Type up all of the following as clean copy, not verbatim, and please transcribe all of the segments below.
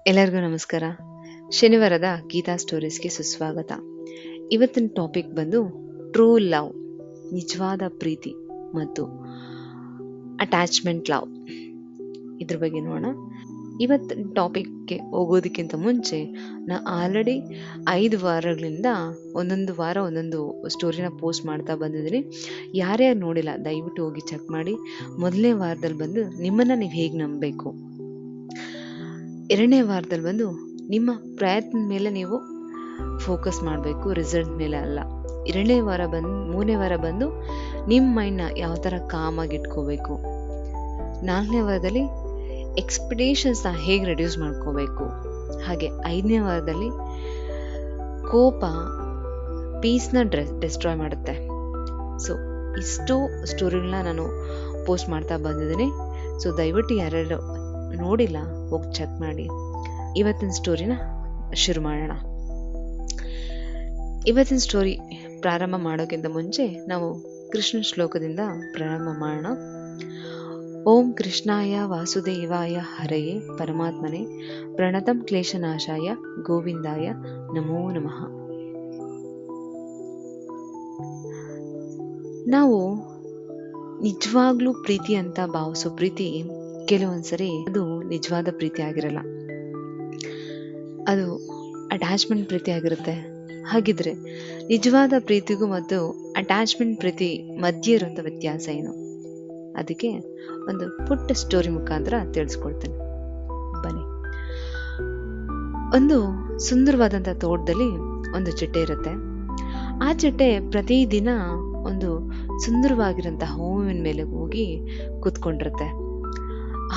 ಎಲ್ಲರಿಗೂ ನಮಸ್ಕಾರ. ಶನಿವಾರದ ಗೀತಾ ಸ್ಟೋರೀಸ್ಗೆ ಸುಸ್ವಾಗತ. ಇವತ್ತಿನ ಟಾಪಿಕ್ ಬಂದು ಟ್ರೂ ಲವ್, ನಿಜವಾದ ಪ್ರೀತಿ ಮತ್ತು ಅಟ್ಯಾಚ್ಮೆಂಟ್ ಲವ್. ಇದ್ರ ಬಗ್ಗೆ ನೋಡೋಣ. ಇವತ್ತಿನ ಟಾಪಿಕ್ಗೆ ಹೋಗೋದಕ್ಕಿಂತ ಮುಂಚೆ ನಾ ಆಲ್ರೆಡಿ 5 ವಾರಗಳಿಂದ ಒಂದೊಂದು ವಾರ ಒಂದೊಂದು ಸ್ಟೋರಿನ ಪೋಸ್ಟ್ ಮಾಡ್ತಾ ಬಂದಿದ್ದೀನಿ. ಯಾರ್ಯಾರು ನೋಡಿಲ್ಲ ದಯವಿಟ್ಟು ಹೋಗಿ ಚೆಕ್ ಮಾಡಿ. ಮೊದಲನೇ ವಾರದಲ್ಲಿ ಬಂದು ನಿಮ್ಮನ್ನು ನೀವು ಹೇಗೆ ನಂಬಬೇಕು, 2ನೇ ವಾರದಲ್ಲಿ ಬಂದು ನಿಮ್ಮ ಪ್ರಯತ್ನದ ಮೇಲೆ ನೀವು ಫೋಕಸ್ ಮಾಡಬೇಕು, ರಿಸಲ್ಟ್ ಮೇಲೆ ಅಲ್ಲ. 2ನೇ ವಾರ ಬಂದು 3ನೇ ವಾರ ಬಂದು ನಿಮ್ಮ ಮೈಂಡ್ನ ಯಾವ ಥರ ಕಾಮಾಗಿ ಇಟ್ಕೋಬೇಕು. 4ನೇ ವಾರದಲ್ಲಿ ಎಕ್ಸ್ಪೆಕ್ಟೇಷನ್ಸ್ನ ಹೇಗೆ ರೆಡ್ಯೂಸ್ ಮಾಡ್ಕೋಬೇಕು. ಹಾಗೆ 5ನೇ ವಾರದಲ್ಲಿ ಕೋಪ ಪೀಸ್ನ ಡಿಸ್ಟ್ರಾಯ್ ಮಾಡುತ್ತೆ. ಸೊ ಇಷ್ಟು ಸ್ಟೋರಿಗಳನ್ನ ನಾನು ಪೋಸ್ಟ್ ಮಾಡ್ತಾ ಬಂದಿದ್ದೀನಿ. ಸೊ ದಯವಿಟ್ಟು ಯಾರ್ಯಾರು ನೋಡಿಲ್ಲ ಹೋಗಿ ಚೆಕ್ ಮಾಡಿ. ಇವತ್ತಿನ ಸ್ಟೋರಿನ ಶುರು ಮಾಡೋಣ. ಇವತ್ತಿನ ಸ್ಟೋರಿ ಪ್ರಾರಂಭ ಮಾಡೋಕ್ಕಿಂತ ಮುಂಚೆ ನಾವು ಕೃಷ್ಣ ಶ್ಲೋಕದಿಂದ ಪ್ರಾರಂಭ ಮಾಡೋಣ. ಓಂ ಕೃಷ್ಣಾಯ ವಾಸುದೇವಾಯ ಹರಯೇ ಪರಮಾತ್ಮನೇ ಪ್ರಣತಂ ಕ್ಲೇಶನಾಶಾಯ ಗೋವಿಂದಾಯ ನಮೋ ನಮಃ. ನಾವು ನಿಜವಾಗ್ಲೂ ಪ್ರೀತಿ ಅಂತ ಭಾವಿಸೋ ಪ್ರೀತಿ ಕೆಲವೊಂದ್ಸರಿ ಅದು ನಿಜವಾದ ಪ್ರೀತಿ ಆಗಿರಲ್ಲ, ಅದು ಅಟ್ಯಾಚ್ಮೆಂಟ್ ಪ್ರೀತಿ ಆಗಿರುತ್ತೆ. ಹಾಗಿದ್ರೆ ನಿಜವಾದ ಪ್ರೀತಿಗೂ ಮತ್ತು ಅಟ್ಯಾಚ್ಮೆಂಟ್ ಪ್ರೀತಿ ಮಧ್ಯೆ ಇರುವಂಥ ವ್ಯತ್ಯಾಸ ಏನು? ಅದಕ್ಕೆ ಒಂದು ಪುಟ್ಟ ಸ್ಟೋರಿ ಮುಖಾಂತರ ತಿಳಿಸ್ಕೊಡ್ತೇನೆ, ಬನ್ನಿ. ಒಂದು ಸುಂದರವಾದಂಥ ತೋಟದಲ್ಲಿ ಒಂದು ಚಿಟ್ಟೆ ಇರುತ್ತೆ. ಆ ಚಿಟ್ಟೆ ಪ್ರತಿದಿನ ಒಂದು ಸುಂದರವಾಗಿರೋಂಥ ಹೂವಿನ ಮೇಲೆ ಹೋಗಿ ಕೂತ್ಕೊಂಡಿರುತ್ತೆ.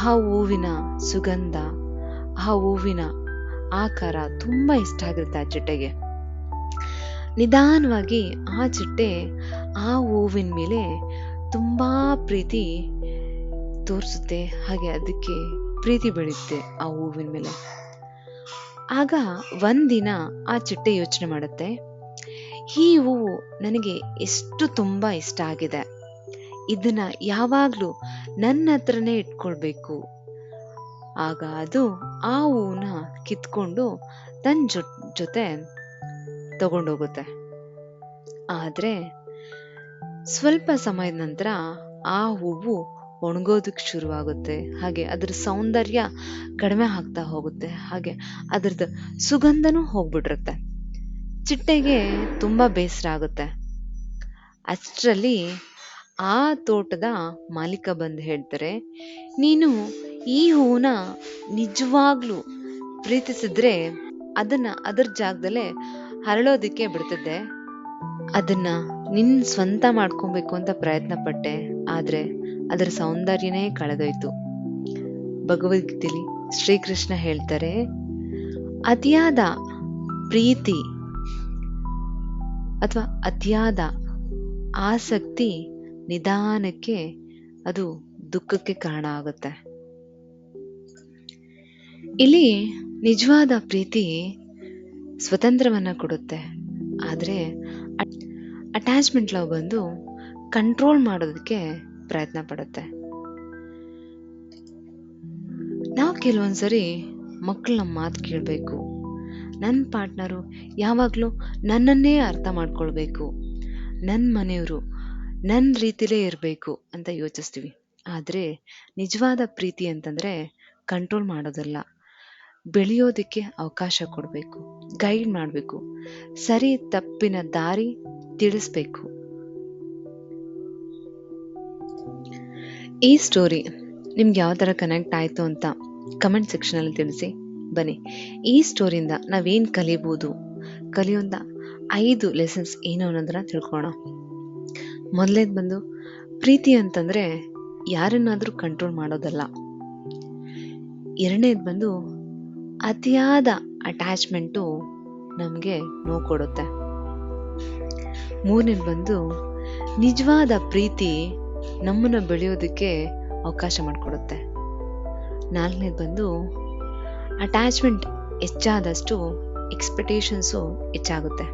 ಆ ಹೂವಿನ ಸುಗಂಧ, ಆ ಹೂವಿನ ಆಕಾರ ತುಂಬ ಇಷ್ಟ ಆಗಿರುತ್ತೆ ಆ ಚಿಟ್ಟೆಗೆ. ನಿಧಾನವಾಗಿ ಆ ಚಿಟ್ಟೆ ಆ ಹೂವಿನ ಮೇಲೆ ತುಂಬ ಪ್ರೀತಿ ತೋರಿಸುತ್ತೆ, ಹಾಗೆ ಅದಕ್ಕೆ ಪ್ರೀತಿ ಬೆಳೆಯುತ್ತೆ ಆ ಹೂವಿನ ಮೇಲೆ. ಆಗ ಒಂದಿನ ಆ ಚಿಟ್ಟೆ ಯೋಚನೆ ಮಾಡುತ್ತೆ, ಈ ಹೂವು ನನಗೆ ಎಷ್ಟು ತುಂಬ ಇಷ್ಟ ಆಗಿದೆ, ಇದನ್ನ ಯಾವಾಗಲೂ ನನ್ನ ಹತ್ರನೇ ಇಟ್ಕೊಳ್ಬೇಕು. ಆಗ ಅದು ಆ ಹೂವನ್ನ ಕಿತ್ಕೊಂಡು ತನ್ನ ಜೊತೆ ತಗೊಂಡೋಗುತ್ತೆ. ಆದರೆ ಸ್ವಲ್ಪ ಸಮಯದ ನಂತರ ಆ ಹೂವು ಒಣಗೋದಕ್ಕೆ ಶುರುವಾಗುತ್ತೆ, ಹಾಗೆ ಅದರ ಸೌಂದರ್ಯ ಕಡಿಮೆ ಆಗ್ತಾ ಹೋಗುತ್ತೆ, ಹಾಗೆ ಅದರದ್ದು ಸುಗಂಧನೂ ಹೋಗ್ಬಿಟ್ಟಿರುತ್ತೆ. ಚಿಟ್ಟೆಗೆ ತುಂಬ ಬೇಸರ ಆಗುತ್ತೆ. ಅಷ್ಟರಲ್ಲಿ ಆ ತೋಟದ ಮಾಲೀಕ ಬಂದು ಹೇಳ್ತಾರೆ, ನೀನು ಈ ಹೂವನ್ನ ನಿಜವಾಗ್ಲೂ ಪ್ರೀತಿಸಿದ್ರೆ ಅದನ್ನ ಅದರ ಜಾಗದಲ್ಲೇ ಹರಳೋದಿಕ್ಕೆ ಬಿಡ್ತಿದ್ದೆ, ಅದನ್ನ ನಿನ್ ಸ್ವಂತ ಮಾಡ್ಕೊಬೇಕು ಅಂತ ಪ್ರಯತ್ನ ಪಟ್ಟೆ, ಆದ್ರೆ ಅದರ ಸೌಂದರ್ಯನೇ ಕಳೆದೋಯ್ತು. ಭಗವದ್ಗೀತೆಯಲ್ಲಿ ಶ್ರೀಕೃಷ್ಣ ಹೇಳ್ತಾರೆ, ಅತಿಯಾದ ಪ್ರೀತಿ ಅಥವಾ ಅತಿಯಾದ ಆಸಕ್ತಿ ನಿಧಾನಕ್ಕೆ ಅದು ದುಃಖಕ್ಕೆ ಕಾರಣ ಆಗುತ್ತೆ. ಇಲ್ಲಿ ನಿಜವಾದ ಪ್ರೀತಿ ಸ್ವತಂತ್ರವನ್ನ ಕೊಡುತ್ತೆ, ಆದರೆ ಅಟ್ಯಾಚ್ಮೆಂಟ್ ಲವ್ ಬಂದು ಕಂಟ್ರೋಲ್ ಮಾಡೋದಕ್ಕೆ ಪ್ರಯತ್ನ ಪಡುತ್ತೆ. ನಾವು ಕೆಲವೊಂದ್ಸರಿ ಮಕ್ಕಳು ನಮ್ಮ ಮಾತು ಕೇಳಬೇಕು, ನನ್ನ ಪಾರ್ಟ್ನರು ಯಾವಾಗಲೂ ನನ್ನನ್ನೇ ಅರ್ಥ ಮಾಡ್ಕೊಳ್ಬೇಕು, ನನ್ನ ಮನೆಯವರು ನನ್ನ ರೀತಿಲೇ ಇರಬೇಕು ಅಂತ ಯೋಚಿಸ್ತೀವಿ. ಆದರೆ ನಿಜವಾದ ಪ್ರೀತಿ ಅಂತಂದರೆ ಕಂಟ್ರೋಲ್ ಮಾಡೋದಲ್ಲ, ಬೆಳೆಯೋದಕ್ಕೆ ಅವಕಾಶ ಕೊಡಬೇಕು, ಗೈಡ್ ಮಾಡಬೇಕು, ಸರಿ ತಪ್ಪಿನ ದಾರಿ ತಿಳಿಸ್ಬೇಕು. ಈ ಸ್ಟೋರಿ ನಿಮ್ಗೆ ಯಾವ ಥರ ಕನೆಕ್ಟ್ ಆಯಿತು ಅಂತ ಕಮೆಂಟ್ ಸೆಕ್ಷನಲ್ಲಿ ತಿಳಿಸಿ. ಬನ್ನಿ, ಈ ಸ್ಟೋರಿಯಿಂದ ನಾವೇನು ಕಲಿಯೋಂಥ 5 ಲೆಸನ್ಸ್ ಏನು ಅನ್ನೋದನ್ನ ತಿಳ್ಕೊಳ್ಳೋಣ. ಮೊದಲನೇದು ಬಂದು, ಪ್ರೀತಿ ಅಂತಂದರೆ ಯಾರನ್ನಾದರೂ ಕಂಟ್ರೋಲ್ ಮಾಡೋದಲ್ಲ. 2ನೇದು ಬಂದು, ಅತಿಯಾದ ಅಟ್ಯಾಚ್ಮೆಂಟು ನಮಗೆ ನೋವು ಕೊಡುತ್ತೆ. 3ನೇದು ಬಂದು, ನಿಜವಾದ ಪ್ರೀತಿ ನಮ್ಮನ್ನು ಬೆಳೆಯೋದಕ್ಕೆ ಅವಕಾಶ ಮಾಡಿಕೊಡುತ್ತೆ. 4ನೇದು ಬಂದು, ಅಟ್ಯಾಚ್ಮೆಂಟ್ ಹೆಚ್ಚಾದಷ್ಟು ಎಕ್ಸ್ಪೆಕ್ಟೇಷನ್ಸು ಹೆಚ್ಚಾಗುತ್ತೆ.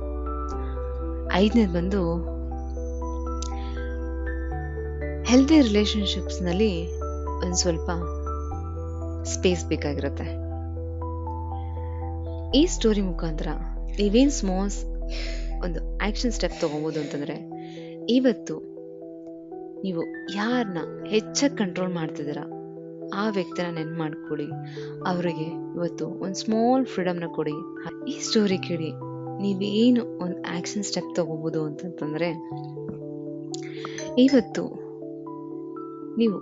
5ನೇದು ಬಂದು, ಹೆಲ್ದಿ ರಿಲೇಶನ್ಶಿಪ್ಸ್ನಲ್ಲಿ ಒಂದು ಸ್ವಲ್ಪ ಸ್ಪೇಸ್ ಬೇಕಾಗಿರುತ್ತೆ. ಈ ಸ್ಟೋರಿ ಮುಖಾಂತರ ನೀವೇನು ಒಂದು ಆ್ಯಕ್ಷನ್ ಸ್ಟೆಪ್ ತೊಗೋಬೋದು ಅಂತಂದರೆ, ಇವತ್ತು ನೀವು ಯಾರನ್ನ ಹೆಚ್ಚಾಗಿ ಕಂಟ್ರೋಲ್ ಮಾಡ್ತಿದ್ದೀರಾ ಆ ವ್ಯಕ್ತಿನ ನೆನ್ಪು ಮಾಡ್ಕೊಳ್ಳಿ, ಅವರಿಗೆ ಇವತ್ತು ಒಂದು ಸ್ಮಾಲ್ ಫ್ರೀಡಮ್ನ ಕೊಡಿ. ಈ ಸ್ಟೋರಿ ಕೇಳಿ ನೀವೇನು ಒಂದು ಆ್ಯಕ್ಷನ್ ಸ್ಟೆಪ್ ತೊಗೋಬೋದು ಅಂತಂತಂದರೆ, ಇವತ್ತು ನೀವು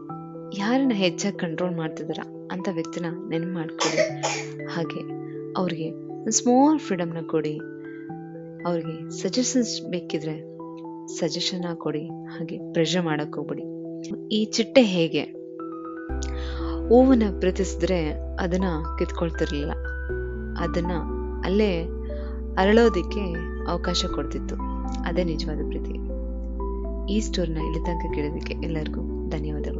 ಯಾರನ್ನ ಹೆಚ್ಚಾಗಿ ಕಂಟ್ರೋಲ್ ಮಾಡ್ತಿದ್ದೀರಾ ಅಂತ ವ್ಯಕ್ತಿನ ನೆನ್ಪು ಮಾಡ್ಕೊಳ್ಳಿ. ಹಾಗೆ ಅವ್ರಿಗೆ ಒಂದು ಸ್ಮಾಲ್ ಫ್ರೀಡಮ್ನ ಕೊಡಿ. ಅವ್ರಿಗೆ ಸಜೆಷನ್ಸ್ ಬೇಕಿದ್ರೆ ಸಜೆಷನ್ನ ಕೊಡಿ. ಹಾಗೆ ಪ್ರೆಷರ್ ಮಾಡಕ್ಕೆ ಹೋಗ್ಬಿಡಿ. ಈ ಚಿಟ್ಟೆ ಹೇಗೆ ಹೂವನ್ನ ಪ್ರೀತಿಸಿದ್ರೆ ಅದನ್ನ ಕಿತ್ಕೊಳ್ತಿರ್ಲಿಲ್ಲ, ಅದನ್ನ ಅಲ್ಲೇ ಅರಳೋದಿಕ್ಕೆ ಅವಕಾಶ ಕೊಡ್ತಿತ್ತು. ಅದೇ ನಿಜವಾದ ಪ್ರೀತಿ. ಈ ಸ್ಟೋರಿನ ಇಲ್ಲಿ ತನಕ ಕೇಳೋದಕ್ಕೆ ಎಲ್ಲರಿಗೂ ಧನ್ಯವಾದಗಳು.